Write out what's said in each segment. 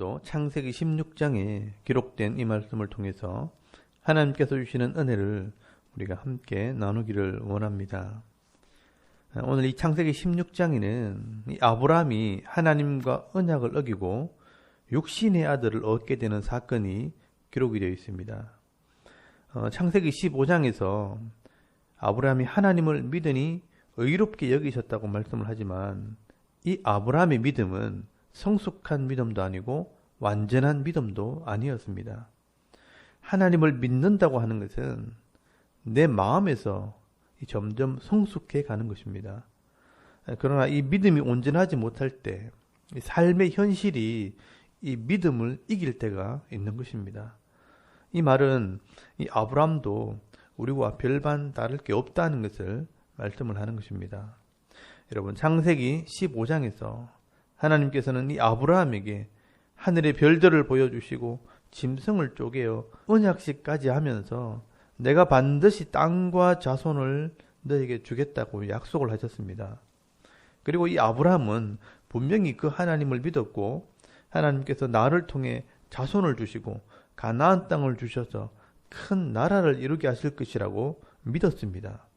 오늘도 창세기 16장에 기록된 이 말씀을 통해서 하나님께서 주시는 은혜를 우리가 함께 나누기를 원합니다. 오늘 이 창세기 16장에는 이 아브라함이 하나님과 언약을 어기고 육신의 아들을 얻게 되는 사건이 기록이 되어 있습니다. 창세기 15장에서 아브라함이 하나님을 믿으니 의롭게 여기셨다고 말씀을 하지만 이 아브라함의 믿음은 성숙한 믿음도 아니고 완전한 믿음도 아니었습니다. 하나님을 믿는다고 하는 것은 내 마음에서 점점 성숙해 가는 것입니다. 그러나 이 믿음이 온전하지 못할 때 삶의 현실이 이 믿음을 이길 때가 있는 것입니다. 이 말은 이 아브라함도 우리와 별반 다를 게 없다는 것을 말씀을 하는 것입니다. 여러분, 창세기 15장에서 하나님께서는 이 아브라함에게 하늘의 별들을 보여주시고 짐승을 쪼개어 언약식까지 하면서 내가 반드시 땅과 자손을 너에게 주겠다고 약속을 하셨습니다. 그리고 이 아브라함은 분명히 그 하나님을 믿었고 하나님께서 나를 통해 자손을 주시고 가나안 땅을 주셔서 큰 나라를 이루게 하실 것이라고 믿었습니다.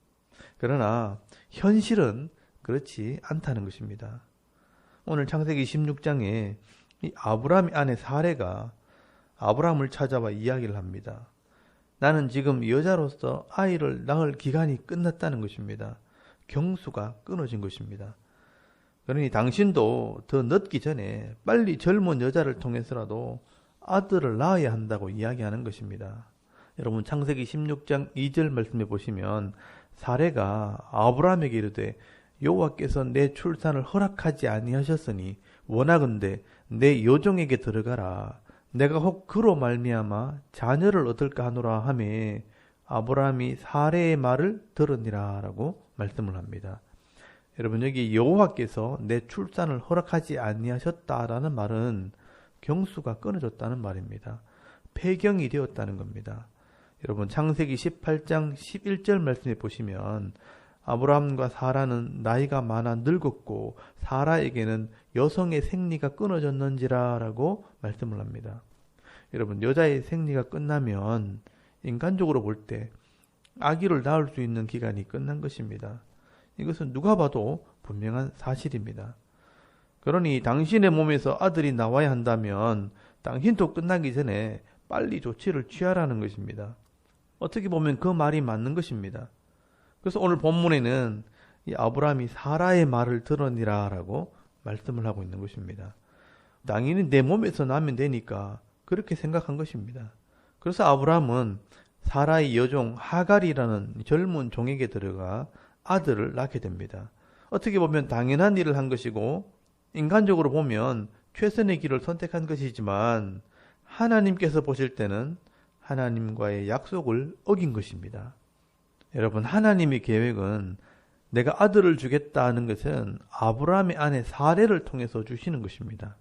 그러나 현실은 그렇지 않다는 것입니다. 오늘 창세기 16장에 이 아브라함의 아내 사레가 아브라함을 찾아와 이야기를 합니다. 나는 지금 여자로서 아이를 낳을 기간이 끝났다는 것입니다. 경수가 끊어진 것입니다. 그러니 당신도 더 늦기 전에 빨리 젊은 여자를 통해서라도 아들을 낳아야 한다고 이야기하는 것입니다. 여러분, 창세기 16장 2절 말씀해 보시면 사레가 아브라함에게 이르되 여호와께서 내 출산을 허락하지 아니하셨으니 원하건대 내 여종에게 들어가라. 내가 혹 그로 말미암아 자녀를 얻을까 하노라 하매 아브라함이 사레의 말을 들으니라 라고 말씀을 합니다. 여러분, 여기 여호와께서 내 출산을 허락하지 아니하셨다라는 말은 경수가 끊어졌다는 말입니다. 폐경이 되었다는 겁니다. 여러분, 창세기 18장 11절 말씀해 보시면 아브라함과 사라는 나이가 많아 늙었고 사라에게는 여성의 생리가 끊어졌는지라 라고 말씀을 합니다. 여러분, 여자의 생리가 끝나면 인간적으로 볼 때 아기를 낳을 수 있는 기간이 끝난 것입니다. 이것은 누가 봐도 분명한 사실입니다. 그러니 당신의 몸에서 아들이 나와야 한다면 당신도 끝나기 전에 빨리 조치를 취하라는 것입니다. 어떻게 보면 그 말이 맞는 것입니다. 그래서 오늘 본문에는 이 아브라함이 사라의 말을 들으니라 라고 말씀을 하고 있는 것입니다. 당연히 내 몸에서 나면 되니까 그렇게 생각한 것입니다. 그래서 아브라함은 사라의 여종 하갈이라는 젊은 종에게 들어가 아들을 낳게 됩니다. 어떻게 보면 당연한 일을 한 것이고 인간적으로 보면 최선의 길을 선택한 것이지만 하나님께서 보실 때는 하나님과의 약속을 어긴 것입니다. 여러분, 하나님의 계획은 내가 아들을 주겠다는 것은 아브라함의 아내 사레를 통해서 주시는 것입니다.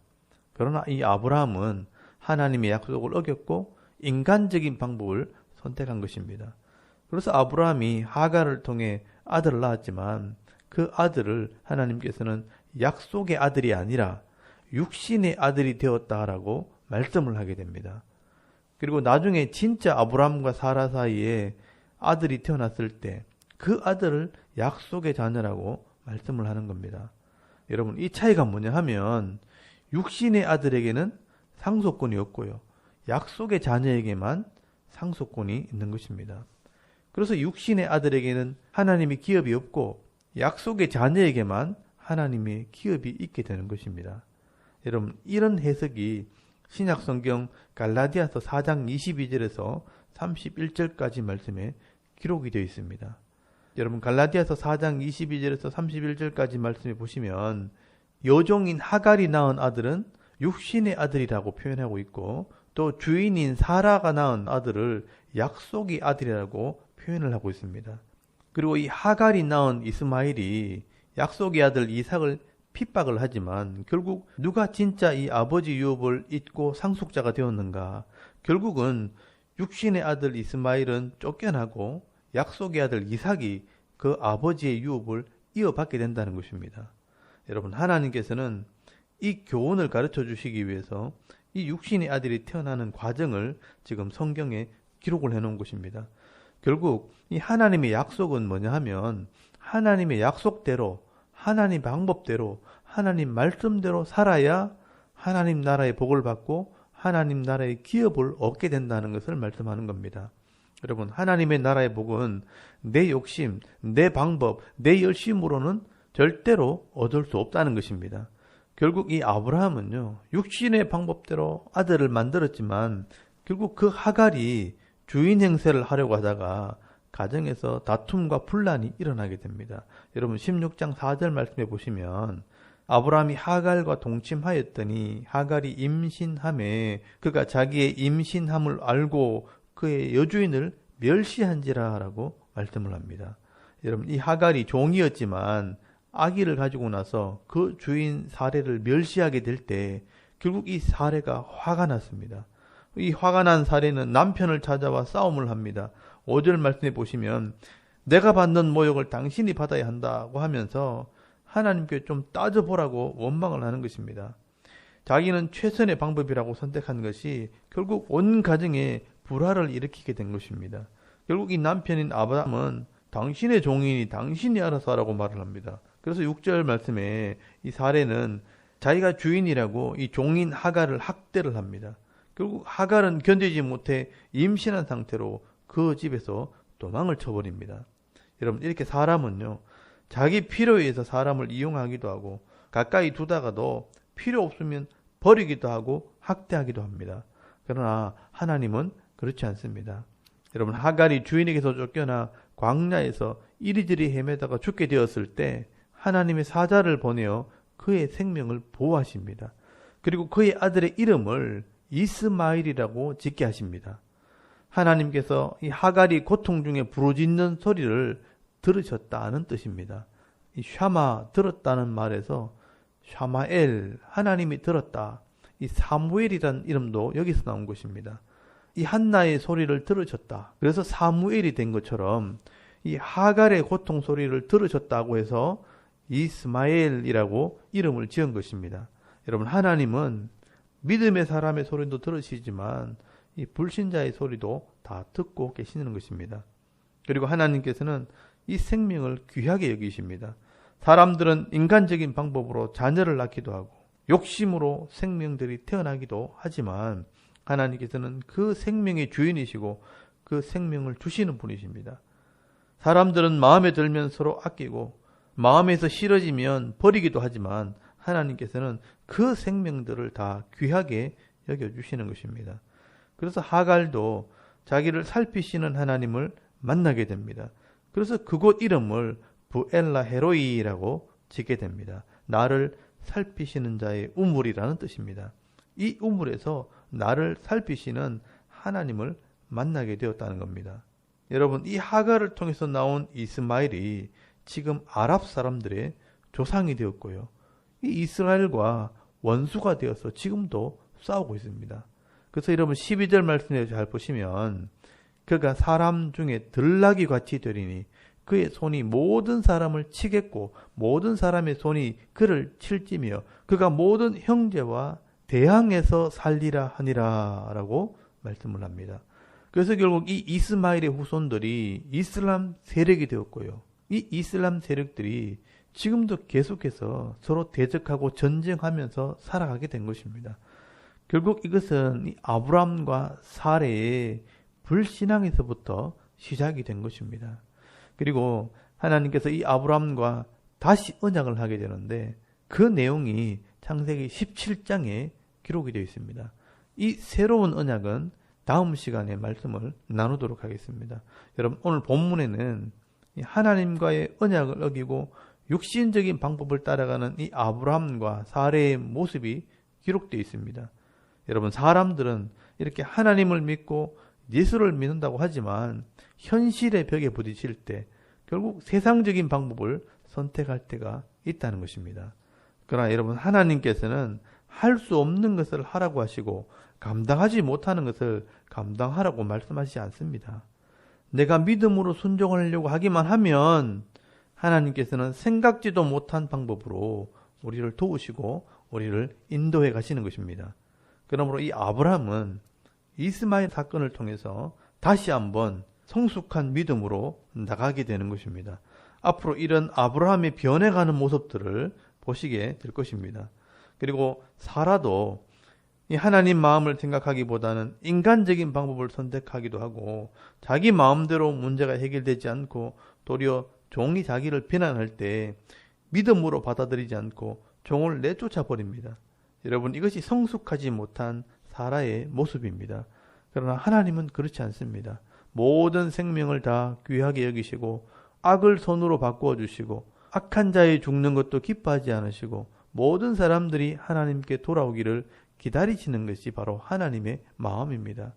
그러나 이 아브라함은 하나님의 약속을 어겼고 인간적인 방법을 선택한 것입니다. 그래서 아브라함이 하갈을 통해 아들을 낳았지만 그 아들을 하나님께서는 약속의 아들이 아니라 육신의 아들이 되었다라고 말씀을 하게 됩니다. 그리고 나중에 진짜 아브라함과 사라 사이에 아들이 태어났을 때 그 아들을 약속의 자녀라고 말씀을 하는 겁니다. 여러분, 이 차이가 뭐냐 하면 육신의 아들에게는 상속권이 없고요. 약속의 자녀에게만 상속권이 있는 것입니다. 그래서 육신의 아들에게는 하나님의 기업이 없고 약속의 자녀에게만 하나님의 기업이 있게 되는 것입니다. 여러분, 이런 해석이 신약성경 갈라디아서 4장 22절에서 31절까지 말씀에 기록이 되어 있습니다. 여러분, 갈라디아서 4장 22절에서 31절까지 말씀해 보시면 여종인 하갈이 낳은 아들은 육신의 아들이라고 표현하고 있고 또 주인인 사라가 낳은 아들을 약속의 아들이라고 표현을 하고 있습니다. 그리고 이 하갈이 낳은 이스마엘이 약속의 아들 이삭을 핍박을 하지만 결국 누가 진짜 이 아버지 유업을 잇고 상속자가 되었는가? 결국은 육신의 아들 이스마엘은 쫓겨나고 약속의 아들 이삭이 그 아버지의 유업을 이어받게 된다는 것입니다. 여러분, 하나님께서는 이 교훈을 가르쳐 주시기 위해서 이 육신의 아들이 태어나는 과정을 지금 성경에 기록을 해놓은 것입니다. 결국 이 하나님의 약속은 뭐냐 하면 하나님의 약속대로, 하나님 방법대로, 하나님 말씀대로 살아야 하나님 나라의 복을 받고 하나님 나라의 기업을 얻게 된다는 것을 말씀하는 겁니다. 여러분, 하나님의 나라의 복은 내 욕심, 내 방법, 내 열심으로는 절대로 얻을 수 없다는 것입니다. 결국 이 아브라함은요, 육신의 방법대로 아들을 만들었지만 결국 그 하갈이 주인 행세를 하려고 하다가 가정에서 다툼과 분란이 일어나게 됩니다. 여러분 16장 4절 말씀해 보시면 아브라함이 하갈과 동침하였더니 하갈이 임신함에 그가 자기의 임신함을 알고 그의 여주인을 멸시한지라 라고 말씀을 합니다. 여러분 이 하갈이 종이었지만 아기를 가지고 나서 그 주인 사례를 멸시하게 될 때 결국 이 사례가 화가 났습니다. 이 화가 난 사례는 남편을 찾아와 싸움을 합니다. 5절 말씀해 보시면 내가 받는 모욕을 당신이 받아야 한다고 하면서 하나님께 좀 따져보라고 원망을 하는 것입니다. 자기는 최선의 방법이라고 선택한 것이 결국 온 가정에 불화를 일으키게 된 것입니다. 결국 이 남편인 아브라함은 당신의 종이니 당신이 알아서 하라고 말을 합니다. 그래서 6절 말씀에 이 사례는 자기가 주인이라고 이 종인 하갈을 학대를 합니다. 결국 하갈은 견디지 못해 임신한 상태로 그 집에서 도망을 쳐버립니다. 여러분 이렇게 사람은요 자기 필요에 의해서 사람을 이용하기도 하고 가까이 두다가도 필요 없으면 버리기도 하고 학대하기도 합니다. 그러나 하나님은 그렇지 않습니다. 여러분 하갈이 주인에게서 쫓겨나 광야에서 이리저리 헤매다가 죽게 되었을 때 하나님의 사자를 보내어 그의 생명을 보호하십니다. 그리고 그의 아들의 이름을 이스마엘이라고 짓게 하십니다. 하나님께서 이 하갈이 고통 중에 부르짖는 소리를 들으셨다는 뜻입니다. 이 샤마 들었다는 말에서 샤마엘 하나님이 들었다. 이 사무엘이라는 이름도 여기서 나온 것입니다. 이 한나의 소리를 들으셨다. 그래서 사무엘이 된 것처럼 이 하갈의 고통 소리를 들으셨다고 해서 이스마엘이라고 이름을 지은 것입니다. 여러분 하나님은 믿음의 사람의 소리도 들으시지만 이 불신자의 소리도 다 듣고 계시는 것입니다. 그리고 하나님께서는 이 생명을 귀하게 여기십니다. 사람들은 인간적인 방법으로 자녀를 낳기도 하고 욕심으로 생명들이 태어나기도 하지만 하나님께서는 그 생명의 주인이시고 그 생명을 주시는 분이십니다. 사람들은 마음에 들면 서로 아끼고 마음에서 싫어지면 버리기도 하지만 하나님께서는 그 생명들을 다 귀하게 여겨주시는 것입니다. 그래서 하갈도 자기를 살피시는 하나님을 만나게 됩니다. 그래서 그곳 이름을 부엘라 헤로이라고 짓게 됩니다. 나를 살피시는 자의 우물이라는 뜻입니다. 이 우물에서 나를 살피시는 하나님을 만나게 되었다는 겁니다. 여러분 이 하갈을 통해서 나온 이스마엘이 지금 아랍 사람들의 조상이 되었고요. 이 이스라엘과 원수가 되어서 지금도 싸우고 있습니다. 그래서 여러분 12절 말씀을 잘 보시면 그가 사람 중에 들나귀 같이 되리니 그의 손이 모든 사람을 치겠고 모든 사람의 손이 그를 칠지며 그가 모든 형제와 대항해서 살리라 하니라 라고 말씀을 합니다. 그래서 결국 이 이스마엘의 후손들이 이슬람 세력이 되었고요. 이 이슬람 세력들이 지금도 계속해서 서로 대적하고 전쟁하면서 살아가게 된 것입니다. 결국 이것은 이 아브라함과 사레의 불신앙에서부터 시작이 된 것입니다. 그리고 하나님께서 이 아브라함과 다시 언약을 하게 되는데 그 내용이 창세기 17장에 기록이 되어 있습니다. 이 새로운 언약은 다음 시간에 말씀을 나누도록 하겠습니다. 여러분 오늘 본문에는 하나님과의 언약을 어기고 육신적인 방법을 따라가는 이 아브라함과 사레의 모습이 기록되어 있습니다. 여러분 사람들은 이렇게 하나님을 믿고 예수를 믿는다고 하지만 현실의 벽에 부딪힐 때 결국 세상적인 방법을 선택할 때가 있다는 것입니다. 그러나 여러분 하나님께서는 할 수 없는 것을 하라고 하시고 감당하지 못하는 것을 감당하라고 말씀하시지 않습니다. 내가 믿음으로 순종하려고 하기만 하면 하나님께서는 생각지도 못한 방법으로 우리를 도우시고 우리를 인도해 가시는 것입니다. 그러므로 이 아브라함은 이스마엘 사건을 통해서 다시 한번 성숙한 믿음으로 나가게 되는 것입니다. 앞으로 이런 아브라함의 변해가는 모습들을 보시게 될 것입니다. 그리고 사라도 이 하나님 마음을 생각하기보다는 인간적인 방법을 선택하기도 하고 자기 마음대로 문제가 해결되지 않고 도리어 종이 자기를 비난할 때 믿음으로 받아들이지 않고 종을 내쫓아 버립니다. 여러분, 이것이 성숙하지 못한 사라의 모습입니다. 그러나 하나님은 그렇지 않습니다. 모든 생명을 다 귀하게 여기시고 악을 선으로 바꾸어 주시고 악한 자의 죽는 것도 기뻐하지 않으시고 모든 사람들이 하나님께 돌아오기를 기다리시는 것이 바로 하나님의 마음입니다.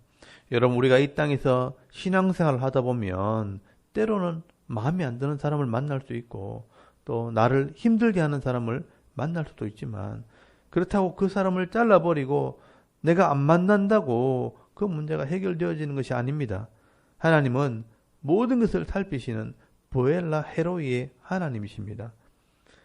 여러분, 우리가 이 땅에서 신앙생활을 하다 보면 때로는 마음에 안 드는 사람을 만날 수 있고 또 나를 힘들게 하는 사람을 만날 수도 있지만 그렇다고 그 사람을 잘라버리고 내가 안 만난다고 그 문제가 해결되어지는 것이 아닙니다. 하나님은 모든 것을 살피시는 보엘라 헤로이의 하나님이십니다.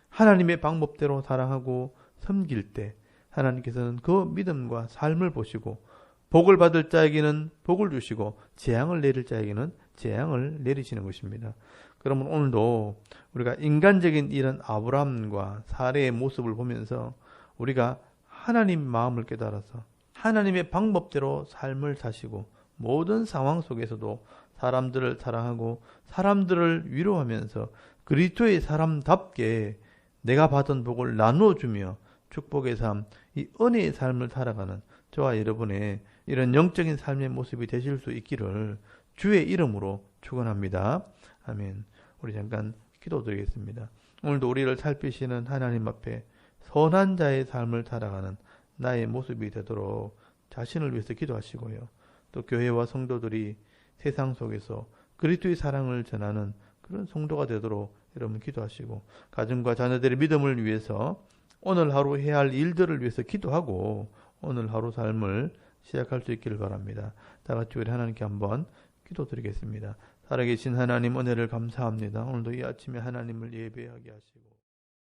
하나님의 방법대로 사랑하고 섬길 때 하나님께서는 그 믿음과 삶을 보시고 복을 받을 자에게는 복을 주시고 재앙을 내릴 자에게는 재앙을 내리시는 것입니다. 그러면 오늘도 우리가 인간적인 이런 아브라함과 사레의 모습을 보면서 우리가 하나님 마음을 깨달아서 하나님의 방법대로 삶을 사시고 모든 상황 속에서도 사람들을 사랑하고 사람들을 위로하면서 그리스도의 사람답게 내가 받은 복을 나누어주며 축복의 삶, 이 은혜의 삶을 살아가는 저와 여러분의 이런 영적인 삶의 모습이 되실 수 있기를 주의 이름으로 축원합니다. 아멘. 우리 잠깐 기도드리겠습니다. 오늘도 우리를 살피시는 하나님 앞에 선한 자의 삶을 살아가는 나의 모습이 되도록 자신을 위해서 기도하시고요. 또 교회와 성도들이 세상 속에서 그리스도의 사랑을 전하는 그런 성도가 되도록 여러분 기도하시고 가정과 자녀들의 믿음을 위해서 오늘 하루 해야 할 일들을 위해서 기도하고 오늘 하루 삶을 시작할 수 있기를 바랍니다. 다 같이 우리 하나님께 한번 기도드리겠습니다. 살아계신 하나님 은혜를 감사합니다. 오늘도 이 아침에 하나님을 예배하게 하시고